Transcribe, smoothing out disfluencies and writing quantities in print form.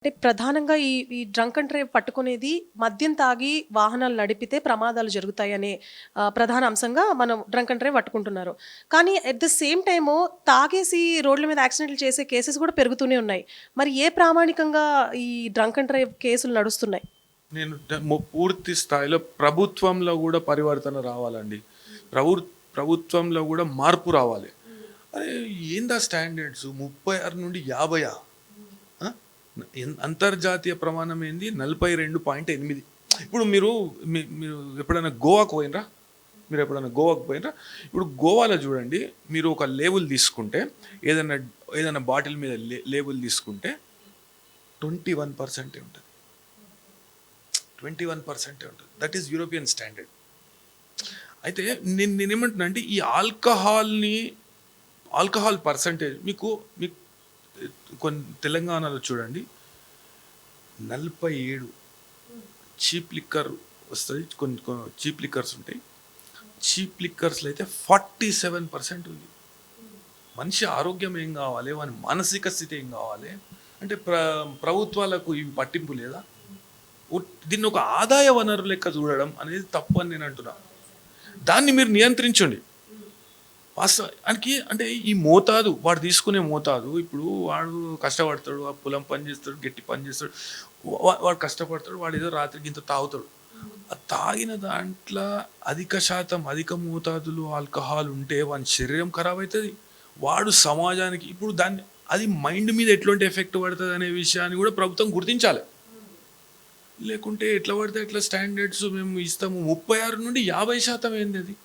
అంటే ప్రధానంగా ఈ డ్రంక్ అండ్ డ్రైవ్ పట్టుకునేది మద్యం తాగి వాహనాలు నడిపితే ప్రమాదాలు జరుగుతాయనే ప్రధాన అంశంగా మనం డ్రంక్ అండ్ డ్రైవ్ పట్టుకుంటున్నారు. కానీ అట్ ద సేమ్ టైము తాగేసి రోడ్ల మీద యాక్సిడెంట్లు చేసే కేసెస్ కూడా పెరుగుతూనే ఉన్నాయి. మరి ఏ ప్రామాణికంగా ఈ డ్రంక్ అండ్ డ్రైవ్ కేసులు నడుస్తున్నాయి? నేను పూర్తి స్థాయిలో ప్రభుత్వంలో కూడా పరివర్తన రావాలండి. ప్రభు ప్రభుత్వంలో కూడా మార్పు రావాలి. అరే ఏందా స్టాండర్డ్స్ 36 నుండి 50? అంతర్జాతీయ ప్రమాణం ఏంది 42.8. ఇప్పుడు మీరు ఎప్పుడైనా గోవాకు పోయినరా? ఇప్పుడు గోవాలో చూడండి, మీరు ఒక లేబుల్ తీసుకుంటే, ఏదైనా బాటిల్ మీద లేబుల్ తీసుకుంటే 21% ఉంటుంది. 21% ఉంటుంది. That is European standard. అయితే నేనేమంటున్నా అంటే ఈ ఆల్కహాల్ పర్సంటేజ్ మీకు కొన్ని తెలంగాణలో చూడండి 47 చీప్ లిక్కర్ వస్తుంది. కొన్ని చీప్ లిక్కర్స్ ఉంటాయి. చీప్ లిక్కర్స్లో అయితే 47% ఉంది. మనిషి ఆరోగ్యం ఏం కావాలి, వాని మానసిక స్థితి ఏం కావాలి అంటే ప్రభుత్వాలకు ఇవి పట్టింపు లేదా? దీన్ని ఒక ఆదాయ వనరు లెక్క చూడడం అనేది తప్పు అని నేను అంటున్నా. దాన్ని మీరు నియంత్రించండి. వాస్తవానికి అంటే ఈ మోతాదు, వాడు తీసుకునే మోతాదు, ఇప్పుడు వాడు కష్టపడతాడు, ఆ పొలం పని చేస్తాడు, గట్టి పని చేస్తాడు, వాడు కష్టపడతాడు, వాడు ఏదో రాత్రికి ఇంత తాగుతాడు. ఆ తాగిన దాంట్లో అధిక మోతాదులో ఆల్కహాల్ ఉంటే వాని శరీరం ఖరాబ్ అవుతుంది. వాడు సమాజానికి ఇప్పుడు అది మైండ్ మీద ఎట్లాంటి ఎఫెక్ట్ పడుతుంది అనే విషయాన్ని కూడా ప్రభుత్వం గుర్తించాలి. లేకుంటే ఎట్లా పడితే ఎట్లా స్టాండర్డ్స్ మేము ఇస్తాము. 36 నుండి 50% ఏంది అది?